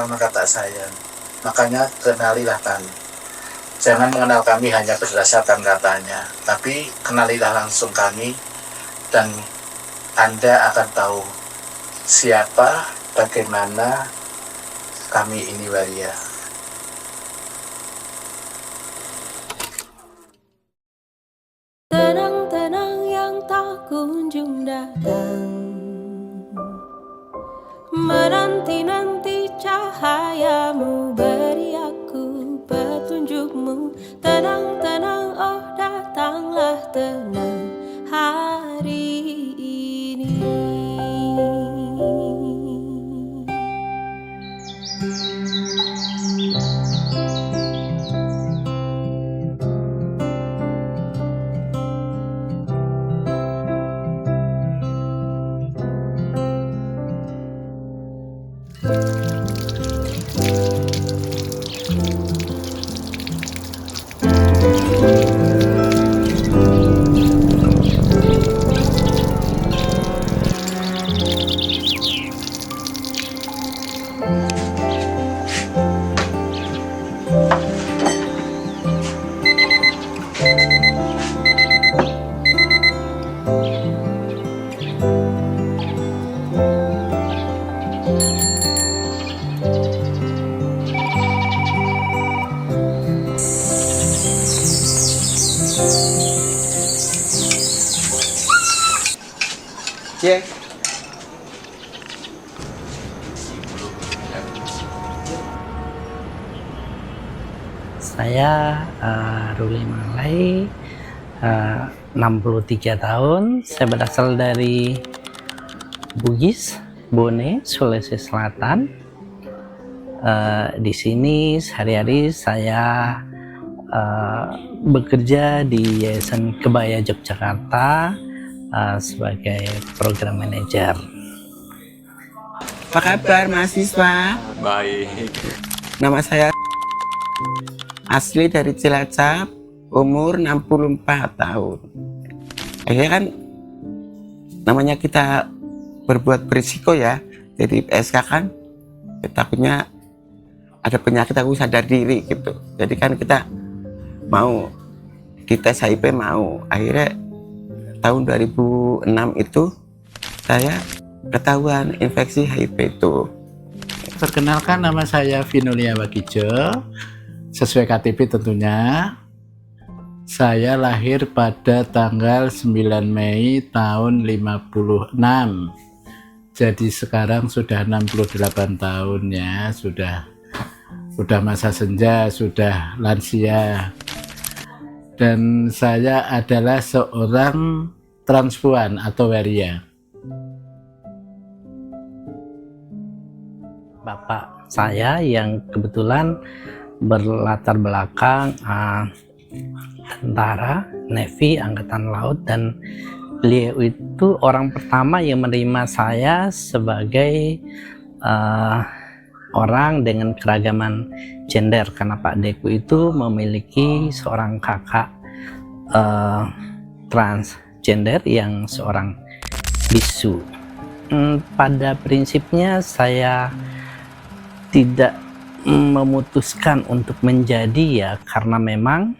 sama kata saya. Makanya kenalilah kami. Jangan mengenal kami hanya berdasarkan katanya, tapi kenalilah langsung kami dan Anda akan tahu siapa, bagaimana kami ini waria. Tenang-tenang yang tak kunjung datang, menanti-nanti cahayamu, beri aku petunjukmu. Tenang-tenang, oh datanglah tenang hari ini. Cek. Saya Ruli Malai, 63 tahun. Saya berasal dari Bugis, Bone, Sulawesi Selatan. Di sini sehari-hari saya bekerja di Yayasan Kebaya Yogyakarta sebagai program manajer. Apa kabar mahasiswa? Baik. Nama saya asli dari Cilacap, umur 64 tahun. Akhirnya kan namanya kita berbuat berisiko ya. Jadi PSK kan takutnya ada penyakit, aku sadar diri gitu. Jadi kan kita mau dites HIV mau. Akhirnya tahun 2006 itu saya ketahuan infeksi HIV itu. Perkenalkan, nama saya Vinulia Wagijo. Sesuai KTP tentunya. Saya lahir pada tanggal 9 Mei tahun 56. Jadi sekarang sudah 68 tahun ya, sudah masa senja, sudah lansia. Dan saya adalah seorang transpuan atau waria. Bapak saya yang kebetulan berlatar belakang tentara, Navy, Angkatan Laut, dan beliau itu orang pertama yang menerima saya sebagai orang dengan keragaman gender, karena Pak Deku itu memiliki seorang kakak transgender yang seorang bisu. Pada prinsipnya saya tidak memutuskan untuk menjadi ya, karena memang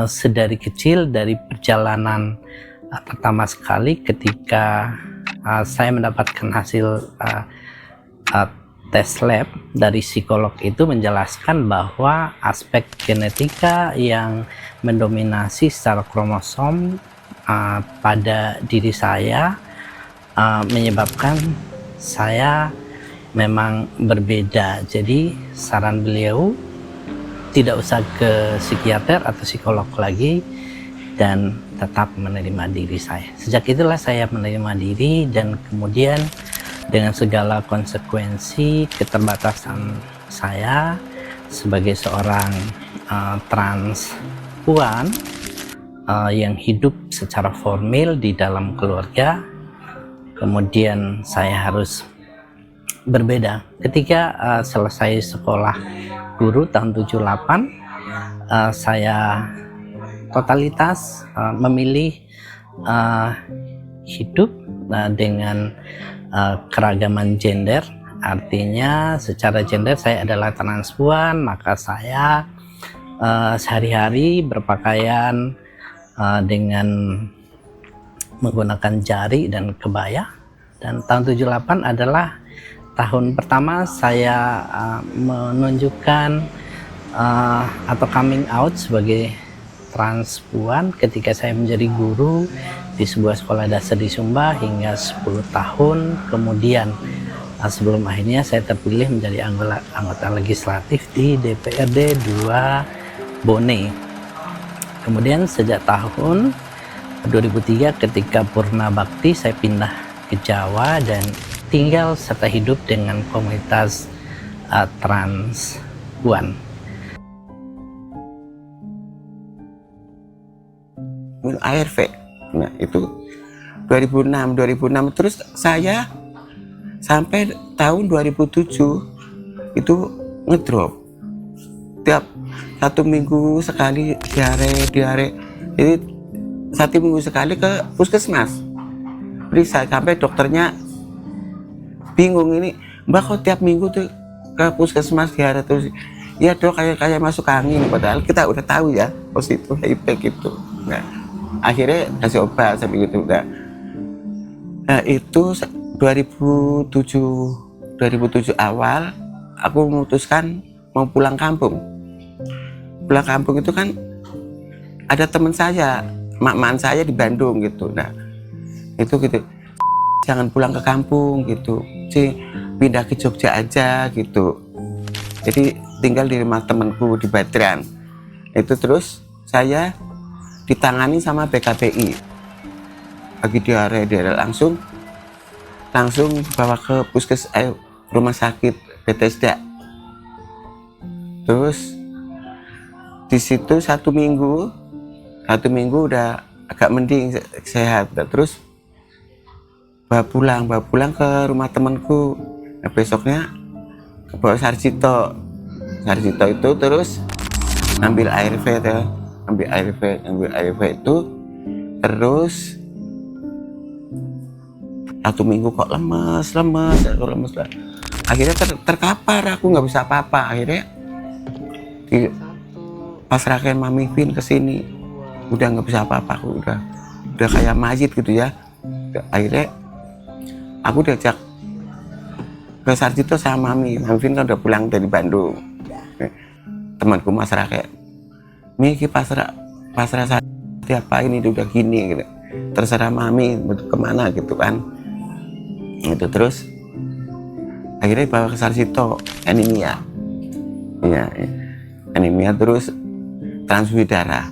sedari kecil, dari perjalanan pertama sekali ketika saya mendapatkan hasil tes lab dari psikolog itu menjelaskan bahwa aspek genetika yang mendominasi secara kromosom pada diri saya menyebabkan saya memang berbeda. Jadi saran beliau tidak usah ke psikiater atau psikolog lagi dan tetap menerima diri saya. Sejak itulah saya menerima diri, dan kemudian dengan segala konsekuensi keterbatasan saya sebagai seorang transpuan yang hidup secara formal di dalam keluarga, kemudian saya harus berbeda. Ketika selesai sekolah guru tahun 78, saya totalitas memilih hidup dengan keragaman gender, artinya secara gender saya adalah transpuan, maka saya sehari-hari berpakaian dengan menggunakan jari dan kebaya. Dan tahun 78 adalah tahun pertama saya menunjukkan atau coming out sebagai transpuan ketika saya menjadi guru di sebuah sekolah dasar di Sumba hingga 10 tahun kemudian, sebelum akhirnya saya terpilih menjadi anggota legislatif di DPRD 2 Bone. Kemudian sejak tahun 2003 ketika Purna Bakti saya pindah ke Jawa dan tinggal serta hidup dengan komunitas transpuan. ARV. Nah, itu 2006 terus saya sampai tahun 2007 itu ngedrop. Tiap 1 minggu sekali diare. Jadi 1 minggu sekali ke puskesmas. Periksa sampai dokternya bingung, ini Mbak kok tiap minggu tuh ke puskesmas diare terus. Ya dok, kayak masuk angin, padahal kita udah tahu ya positif HIV gitu. Nah, akhirnya kasih obat sampai gitu. Nah, itu 2007 awal aku memutuskan mau pulang kampung. Pulang kampung itu kan ada teman saya, mak-mak saya di Bandung gitu. Nah, itu gitu, jangan pulang ke kampung gitu, pindah ke Jogja aja gitu. Jadi tinggal di rumah temanku di Badran. Itu terus saya ditangani sama BKPI. Lagi diare langsung bawa ke rumah sakit Bethesda. Terus di situ 1 minggu udah agak mending, sehat. Terus bawa pulang ke rumah temanku. Nah, besoknya ke bawah Sarjito itu terus ambil ARV itu terus 1 minggu kok lemes lah. Akhirnya terkapar, aku nggak bisa apa-apa. Akhirnya pas Raken Mami Vin kesini udah nggak bisa apa-apa, aku udah kayak mayit gitu ya. Akhirnya aku diajak ke Sarjito sama Mami Vin kan udah pulang dari Bandung. Temanku Mas Raken, Miki pasrah siapa ini udah gini gitu. Terserah Mami kemana gitu kan. Itu terus akhirnya bawa ke Sarjito anemia. Iya, anemia terus transfusi darah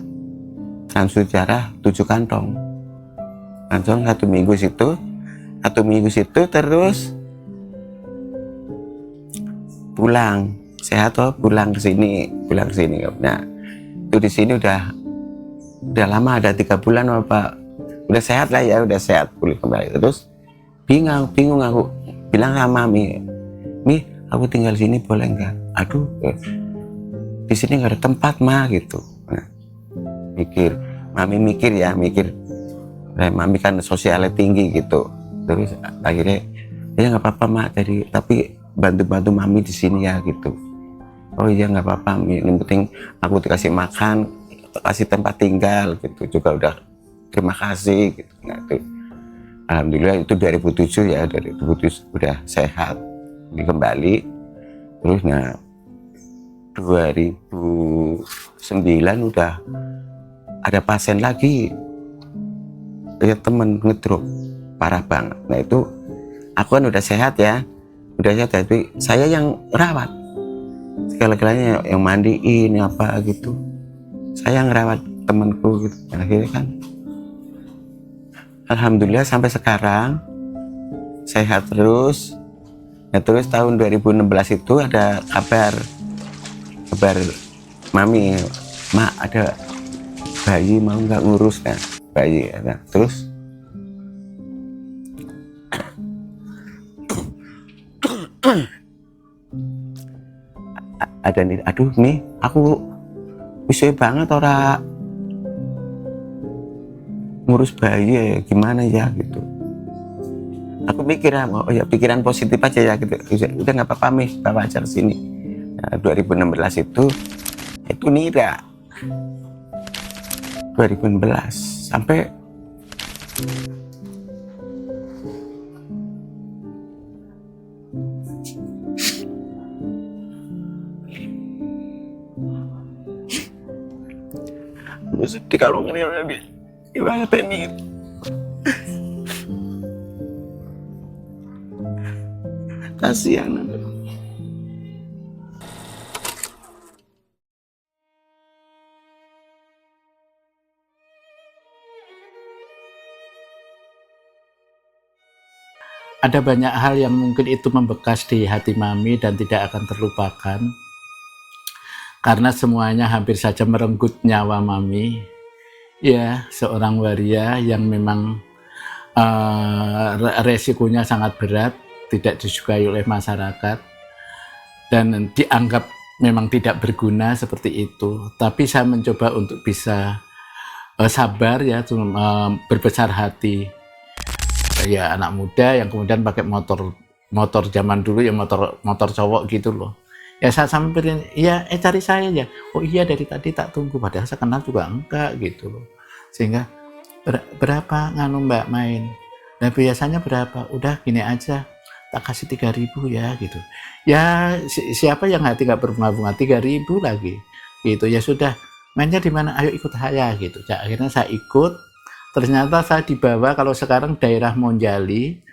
7 kantong. Langsung 1 minggu situ terus pulang sehat pulang ke sini. Nah, itu di sini udah lama, ada 3 bulan apa udah sehat lah ya, udah sehat pulih kembali. Terus bingung aku bilang sama Mi, aku tinggal sini boleh nggak? Aduh, di sini nggak ada tempat mah gitu. Nah, Mami mikir. Nah, Mami kan sosialnya tinggi gitu. Terus akhirnya ya nggak apa-apa mak, tapi bantu Mami di sini ya gitu. Oh iya nggak apa-apa, yang penting aku dikasih makan, kasih tempat tinggal gitu juga udah terima kasih gitu. Nah, itu alhamdulillah itu 2007 ya, 2007 udah sehat kembali. Terus nah 2009 udah ada pasien lagi, ya temen ngedrop parah banget. Nah itu aku kan udah sehat ya, tapi saya yang rawat segala-galanya, yang mandiin apa gitu, saya ngerawat temanku gitu. Akhirnya kan alhamdulillah sampai sekarang sehat terus. Nah, terus tahun 2016 itu ada kabar Mami, Mak ada bayi mau nggak ngurus kan bayi. Nah, terus ada nih, aduh nih aku bisa banget ora ngurus bayi ya, gimana ya gitu. Aku mikir, oh ya pikiran positif aja ya gitu. Udah nggak apa-apa Mi, bawa aja ke sini. Nah, 2016 itu Nira. 2016 sampai lu sedih kalau ngeliat dia gimana ini. Kasihan. Ada banyak hal yang mungkin itu membekas di hati Mami dan tidak akan terlupakan. Karena semuanya hampir saja merenggut nyawa Mami. Ya, seorang waria yang memang resikonya sangat berat, tidak disukai oleh masyarakat, dan dianggap memang tidak berguna seperti itu. Tapi saya mencoba untuk bisa sabar ya, berbesar hati. Ya anak muda yang kemudian pakai motor zaman dulu ya, motor cowok gitu loh. Ya saya samperin, ya cari saya ya. Oh iya dari tadi tak tunggu, padahal saya kenal juga enggak gitu loh. Sehingga berapa nganu Mbak main? Nah biasanya berapa? Udah gini aja, tak kasih 3.000 ya gitu. Ya siapa yang hati nggak berbunga-bunga, 3.000 lagi gitu. Ya sudah, mainnya di mana? Ayo ikut saya gitu. Ya, akhirnya saya ikut. Ternyata saya dibawa, kalau sekarang daerah Monjali,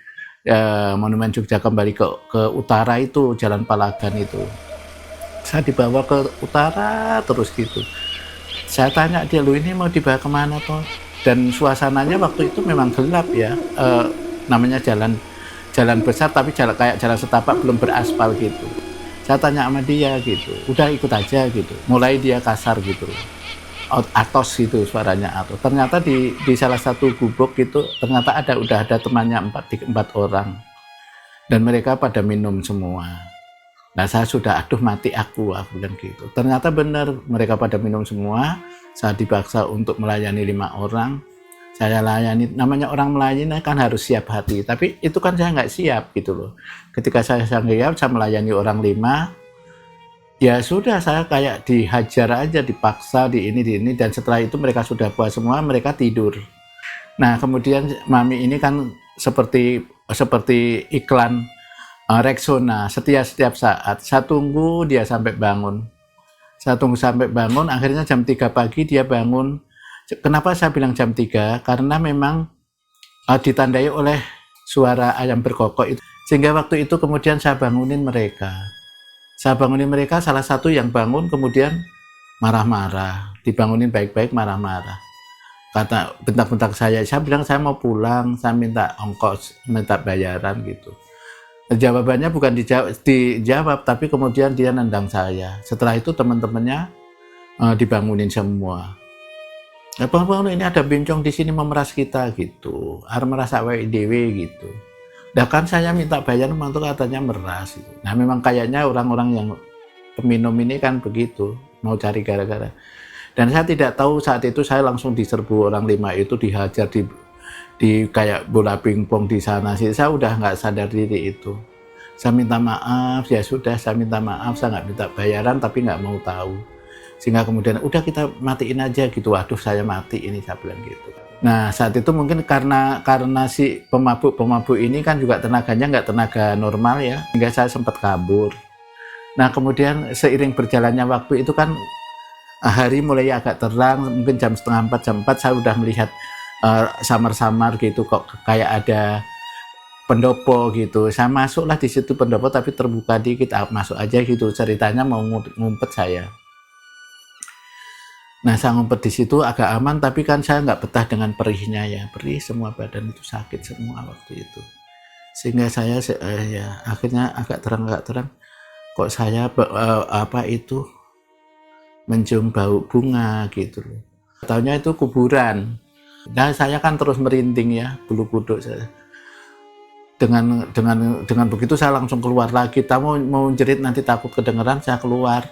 Monumen Jogja kembali ke utara itu, Jalan Palagan itu. Saya dibawa ke utara terus gitu. Saya tanya dia, lu ini mau dibawa kemana toh? Dan suasananya waktu itu memang gelap ya. Namanya jalan besar tapi kayak jalan setapak belum beraspal gitu. Saya tanya sama dia gitu, udah ikut aja gitu. Mulai dia kasar gitu. Atos gitu suaranya atos. Ternyata di salah satu gubuk itu ternyata udah ada temannya empat orang dan mereka pada minum semua. Nah saya sudah aduh mati aku bilang gitu. Ternyata benar mereka pada minum semua. Saya dipaksa untuk melayani 5 orang. Saya layani, namanya orang melayani kan harus siap hati. Tapi itu kan saya nggak siap gitu loh. Ketika saya siap, saya melayani orang 5. Ya sudah, saya kayak dihajar aja, dipaksa di ini, dan setelah itu mereka sudah puas semua, mereka tidur. Nah kemudian Mami ini kan seperti iklan Rexona, setiap saat saya tunggu dia sampai bangun. Akhirnya jam 3 pagi dia bangun. Kenapa saya bilang jam 3? Karena memang ditandai oleh suara ayam berkokok itu. Sehingga waktu itu kemudian saya bangunin mereka. Salah satu yang bangun kemudian marah-marah, dibangunin baik-baik marah-marah. Kata bentak-bentak saya bilang saya mau pulang, saya minta ongkos, minta bayaran gitu. Jawabannya bukan dijawab, tapi kemudian dia nendang saya. Setelah itu teman-temannya dibangunin semua. Bang, ini ada bencong di sini memeras kita gitu, harus merasa dewe gitu. Nah kan saya minta bayar untuk katanya meras gitu. Nah memang kayaknya orang-orang yang peminum ini kan begitu, mau cari gara-gara. Dan saya tidak tahu saat itu saya langsung diserbu orang 5 itu, dihajar di kayak bola pingpong di sana sih. Saya udah nggak sadar diri itu. Saya minta maaf, ya sudah saya minta maaf, saya nggak minta bayaran tapi nggak mau tahu. Sehingga kemudian udah kita matiin aja gitu. Waduh saya mati ini, saya bilang gitu. Nah saat itu mungkin karena si pemabuk ini kan juga tenaganya nggak tenaga normal ya, hingga saya sempat kabur. Nah kemudian seiring berjalannya waktu itu kan hari mulai agak terang, mungkin jam 3:30, jam 4 saya udah melihat samar-samar gitu, kok kayak ada pendopo gitu. Saya masuklah di situ pendopo tapi terbuka dikit, masuk aja gitu, ceritanya mau ngumpet saya. Nah saya ngumpet di situ agak aman, tapi kan saya nggak betah dengan perihnya ya, perih semua badan itu sakit semua waktu itu. Sehingga saya ya akhirnya agak terang kok saya mencium bau bunga gitu loh. Taunya itu kuburan. Nah saya kan terus merinding ya, bulu kuduk saya. Dengan begitu saya langsung keluar lagi. Tahu mau jerit nanti takut kedengeran, saya keluar.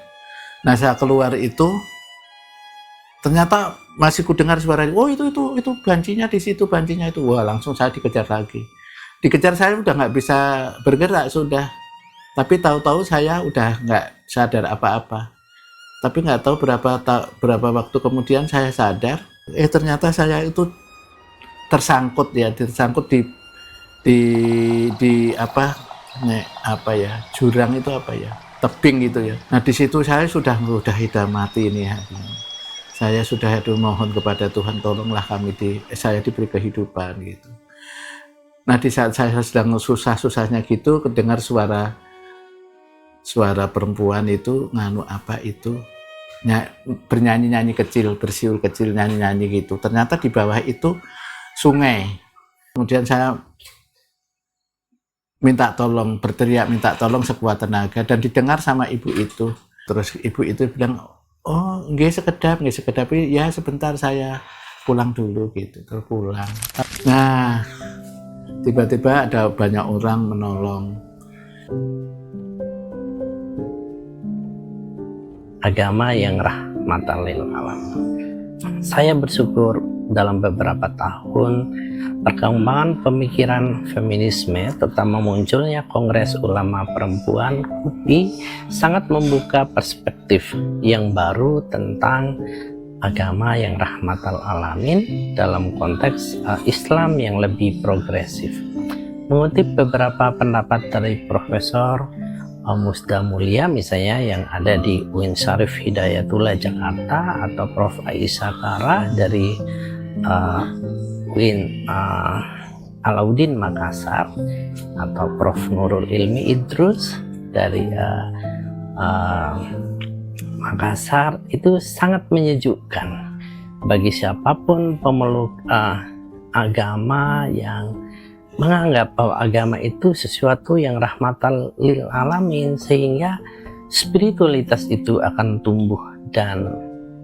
Nah saya keluar itu ternyata masih kudengar suara, oh itu bancinya di situ, bancinya itu. Wah langsung saya dikejar lagi. dikejar saya udah nggak bisa bergerak sudah. Tapi tahu-tahu saya udah nggak sadar apa-apa. Tapi nggak tahu berapa waktu kemudian saya sadar, ternyata saya itu tersangkut di apa ya, jurang itu apa ya, tebing gitu ya. Nah di situ saya sudah mati ini ya. Saya sudah mohon kepada Tuhan, tolonglah saya diberi kehidupan gitu. Nah di saat saya sedang susah-susahnya gitu, kedengar suara perempuan itu bernyanyi-nyanyi kecil, bersiul kecil, nyanyi-nyanyi gitu. Ternyata di bawah itu sungai. Kemudian saya berteriak minta tolong sekuat tenaga, dan didengar sama ibu itu. Terus ibu itu bilang, oh nggih sekedap, ya sebentar saya pulang dulu gitu. Terus pulang. Nah tiba-tiba ada banyak orang menolong. Agama yang rahmatan lil alamin. Saya bersyukur dalam beberapa tahun perkembangan pemikiran feminisme, terutama munculnya Kongres Ulama Perempuan KUPI, sangat membuka perspektif yang baru tentang agama yang rahmatan alamin dalam konteks Islam yang lebih progresif. Mengutip beberapa pendapat dari Profesor Musda Mulia misalnya yang ada di UIN Syarif Hidayatullah Jakarta, atau Prof. Aisyah Kara dari UIN Alauddin Makassar, atau Prof. Nurul Ilmi Idrus dari Makassar, itu sangat menyejukkan bagi siapapun pemeluk agama yang menganggap bahwa agama itu sesuatu yang rahmatan lil alamin, sehingga spiritualitas itu akan tumbuh dan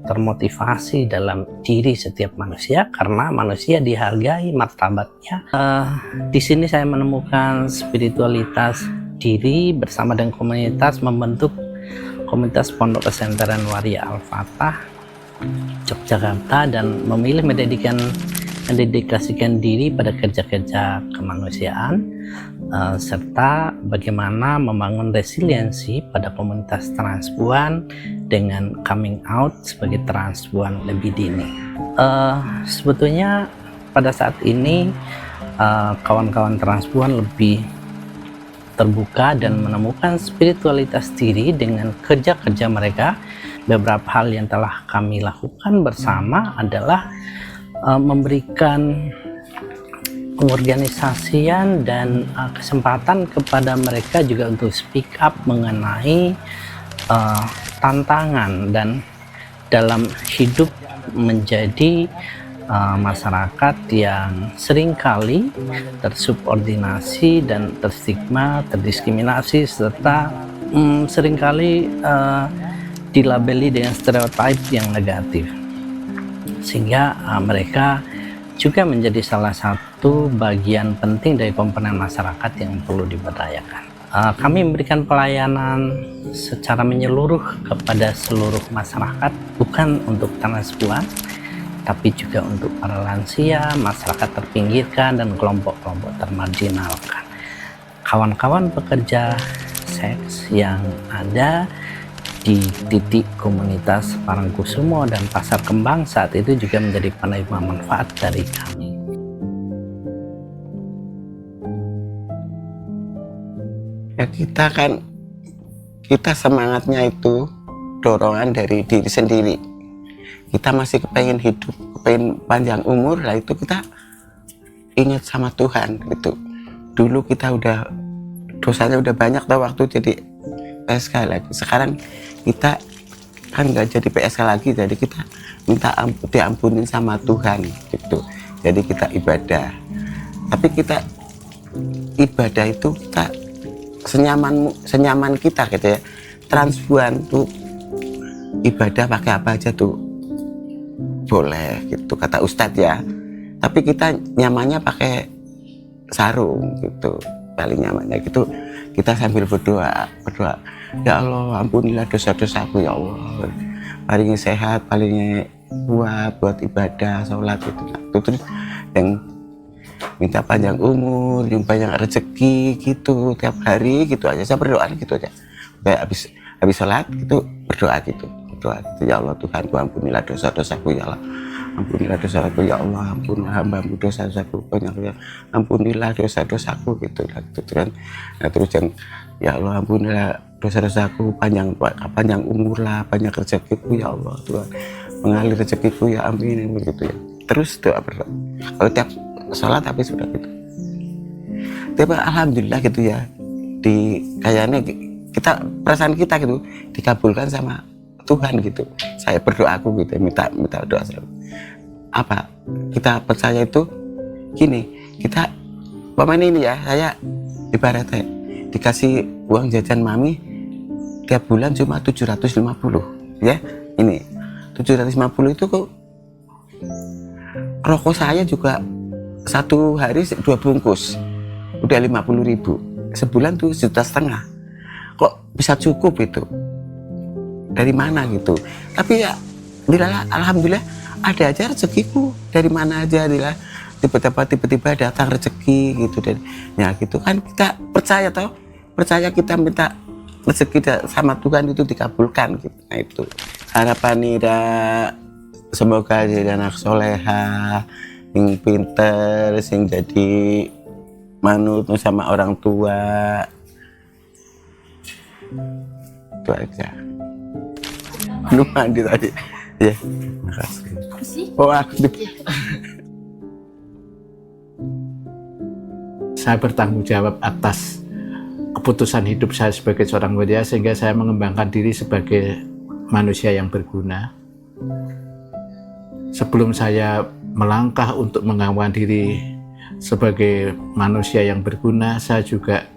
termotivasi dalam diri setiap manusia, karena manusia dihargai martabatnya. Di sini saya menemukan spiritualitas diri bersama dengan komunitas, membentuk komunitas Pondok Pesantren Waria Al-Fatah Yogyakarta, dan memilih mendedikasikan diri pada kerja-kerja kemanusiaan, serta bagaimana membangun resiliensi pada komunitas transpuan dengan coming out sebagai transpuan lebih dini. Sebetulnya pada saat ini kawan-kawan transpuan lebih terbuka dan menemukan spiritualitas diri dengan kerja-kerja mereka. Beberapa hal yang telah kami lakukan bersama adalah memberikan pengorganisasian dan kesempatan kepada mereka juga untuk speak up mengenai tantangan dan dalam hidup menjadi masyarakat yang seringkali tersubordinasi dan terstigma, terdiskriminasi, serta seringkali dilabeli dengan stereotip yang negatif, sehingga mereka juga menjadi salah satu bagian penting dari komponen masyarakat yang perlu diberdayakan. Kami memberikan pelayanan secara menyeluruh kepada seluruh masyarakat, bukan untuk transpuan, tapi juga untuk para lansia, masyarakat terpinggirkan, dan kelompok-kelompok termarginalkan. Kawan-kawan pekerja seks yang ada di titik komunitas Parangkusumo dan Pasar Kembang saat itu juga menjadi penerima manfaat dari kami. Ya kita semangatnya itu dorongan dari diri sendiri. Kita masih kepengen hidup, kepengen panjang umur, lah itu kita ingat sama Tuhan gitu. Dulu kita dosanya udah banyak tuh waktu jadi PSK lagi. Sekarang kita kan nggak jadi PSK lagi, jadi kita minta diampunin sama Tuhan gitu. Jadi kita ibadah, tapi kita ibadah itu kita senyaman kita gitu ya. Transpuan tuh ibadah pakai apa aja tuh boleh gitu kata Ustadz ya, tapi kita nyamannya pakai sarung gitu, paling nyamannya gitu. Kita sambil berdoa, ya Allah ampunilah dosa-dosaku ya Allah, paling sehat, paling kuat buat ibadah, sholat gitu. Terus yang minta panjang umur, yang banyak rezeki gitu tiap hari gitu aja. Saya berdoa gitu aja. Kayak habis sholat gitu berdoa gitu. Berdoa gitu, ya Allah Tuhanku ampunilah dosa-dosaku ya Allah. Ampunilah dosaku ya Allah, ampunilah hamba-Mu dosa-dosaku banyak ya. Ampunilah dosa-dosaku gitu kan. Nah, terus yang ya Allah ampunilah dosa-dosaku, panjang umur lah, banyak rezekiku ya Allah Tuhan. Mengalir rezekiku ya amin gitu ya. Terus doa berdoa. Kalau tiap sholat habis sudah gitu. Tapi alhamdulillah gitu ya. Kayaknya kita perasaan kita gitu dikabulkan sama Tuhan gitu. Saya berdoa aku gitu, minta doa selalu. Apa? Kita percaya itu gini, kita pemain ini ya, saya ibaratnya dikasih uang jajan mami tiap bulan cuma 750 ya. Ini 750 itu kok rokok saya juga satu hari 2 bungkus udah 50.000, sebulan tuh 1,5 juta. Kok bisa cukup itu? Dari mana gitu? Tapi ya alhamdulillah ada aja rezekiku dari mana aja, tiba-tiba datang rezeki gitu. Dan ya gitu kan kita percaya kita minta rezeki sama Tuhan itu dikabulkan gitu. Nah itu harapan Nida, semoga jadi anak soleha, yang pinter, yang jadi manut sama orang tua. Itu aja. Belum mandi tadi. Ya, makasih. Oh, Saya bertanggung jawab atas keputusan hidup saya sebagai seorang waria, sehingga saya mengembangkan diri sebagai manusia yang berguna. Sebelum saya melangkah untuk mengembangkan diri sebagai manusia yang berguna, saya juga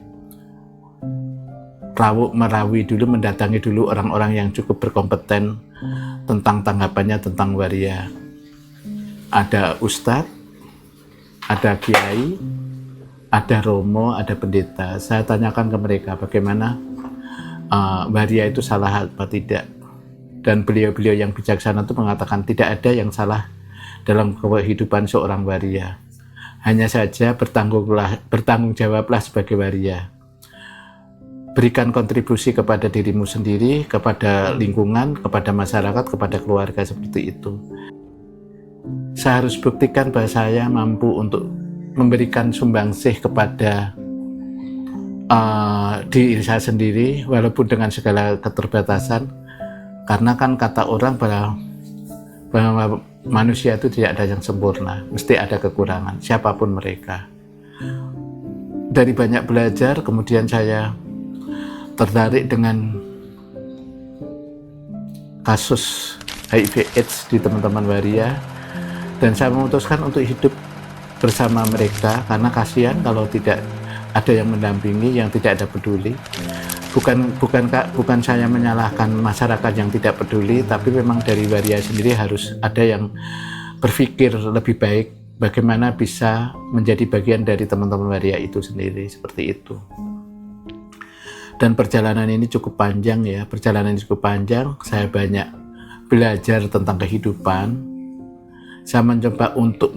mendatangi dulu orang-orang yang cukup berkompeten tentang tanggapannya tentang waria. Ada ustadz, ada kiai, ada romo, ada pendeta. Saya tanyakan ke mereka bagaimana waria itu salah apa tidak. Dan beliau-beliau yang bijaksana itu mengatakan tidak ada yang salah dalam kehidupan seorang waria. Hanya saja bertanggung jawablah sebagai waria. Berikan kontribusi kepada dirimu sendiri, kepada lingkungan, kepada masyarakat, kepada keluarga, seperti itu. Saya harus buktikan bahwa saya mampu untuk memberikan sumbangsih kepada diri saya sendiri, walaupun dengan segala keterbatasan, karena kan kata orang bahwa manusia itu tidak ada yang sempurna, mesti ada kekurangan, siapapun mereka. Dari banyak belajar, kemudian saya tertarik dengan kasus HIV/AIDS di teman-teman waria, dan saya memutuskan untuk hidup bersama mereka karena kasihan kalau tidak ada yang mendampingi, yang tidak ada peduli. Bukan saya menyalahkan masyarakat yang tidak peduli, tapi memang dari waria sendiri harus ada yang berpikir lebih baik bagaimana bisa menjadi bagian dari teman-teman waria itu sendiri, seperti itu. Dan perjalanan ini cukup panjang ya, saya banyak belajar tentang kehidupan. Saya mencoba untuk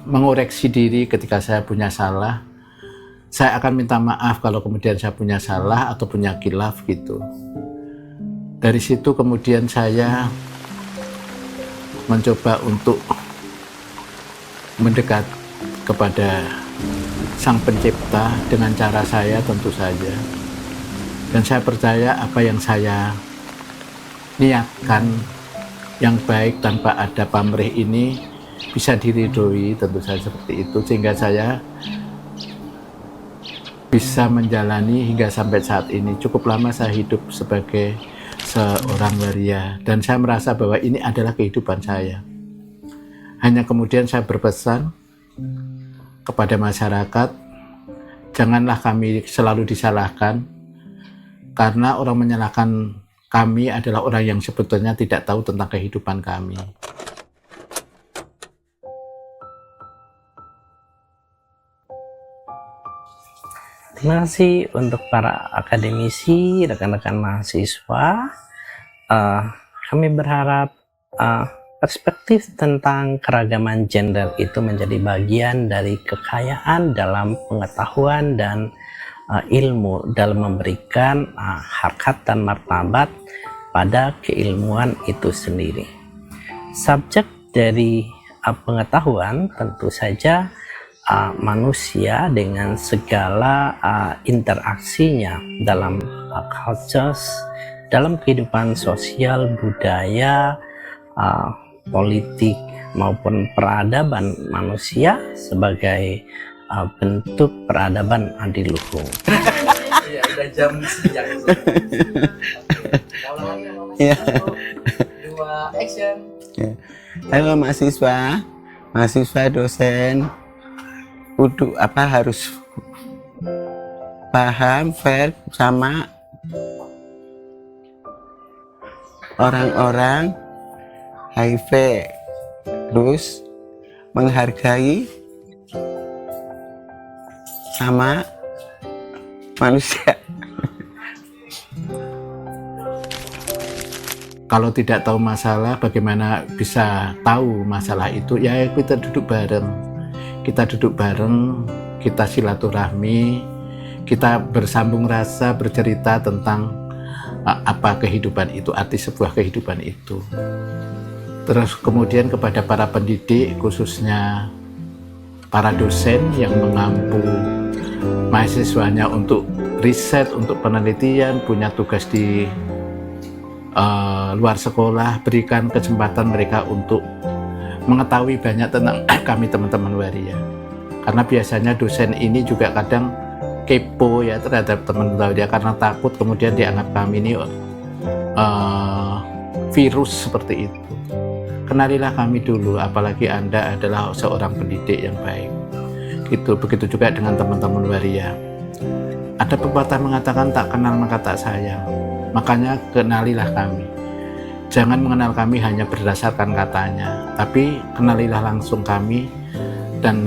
mengoreksi diri ketika saya punya salah. Saya akan minta maaf kalau kemudian saya punya salah atau punya khilaf gitu. Dari situ kemudian saya mencoba untuk mendekat kepada Sang Pencipta dengan cara saya tentu saja. Dan saya percaya apa yang saya niatkan yang baik tanpa ada pamrih ini bisa diridhoi, tentu saja seperti itu, sehingga saya bisa menjalani hingga sampai saat ini. Cukup lama saya hidup sebagai seorang waria dan saya merasa bahwa ini adalah kehidupan saya. Hanya kemudian saya berpesan kepada masyarakat, janganlah kami selalu disalahkan, karena orang menyalahkan kami adalah orang yang sebetulnya tidak tahu tentang kehidupan kami. Terima kasih untuk para akademisi, rekan-rekan mahasiswa. Kami berharap Perspektif tentang keragaman gender itu menjadi bagian dari kekayaan dalam pengetahuan dan ilmu dalam memberikan harkat dan martabat pada keilmuan itu sendiri. Subjek dari pengetahuan tentu saja manusia dengan segala interaksinya dalam cultures, dalam kehidupan sosial, budaya, politik maupun peradaban manusia sebagai bentuk peradaban adiluhung. Iya, udah jam siang. Ya. Dua action. Halo mahasiswa dosen, kudu harus paham fair sama orang-orang HIV, terus menghargai sama manusia. Kalau tidak tahu masalah, bagaimana bisa tahu masalah itu? Ya kita duduk bareng, kita silaturahmi, kita bersambung rasa, bercerita tentang apa kehidupan itu, arti sebuah kehidupan itu. Terus kemudian kepada para pendidik, khususnya para dosen yang mengampu mahasiswanya untuk riset, untuk penelitian, punya tugas di luar sekolah, berikan kesempatan mereka untuk mengetahui banyak tentang kami teman-teman waria. Karena biasanya dosen ini juga kadang kepo ya terhadap teman-teman waria karena takut kemudian dianggap kami ini virus seperti itu. Kenalilah kami dulu, apalagi Anda adalah seorang pendidik yang baik. Begitu juga dengan teman-teman waria. Ada pepatah mengatakan tak kenal maka tak sayang. Makanya kenalilah kami. Jangan mengenal kami hanya berdasarkan katanya, tapi kenalilah langsung kami dan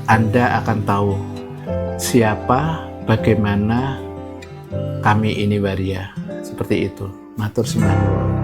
Anda akan tahu siapa, bagaimana kami ini waria. Seperti itu. Matur sembah.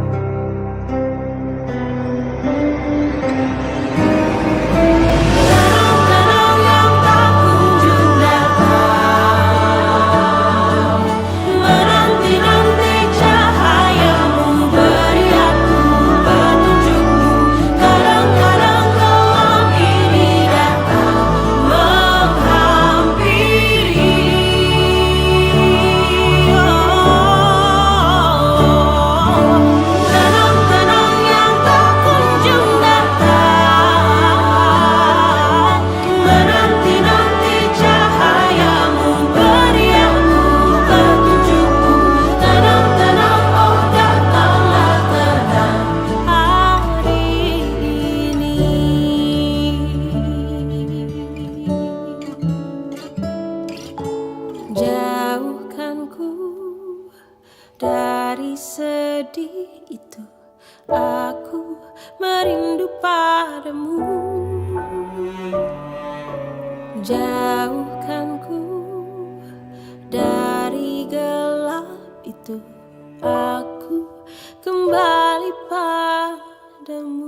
Jauhkanku dari sedih itu, aku merindu padamu. Jauhkanku dari gelap itu, aku kembali padamu.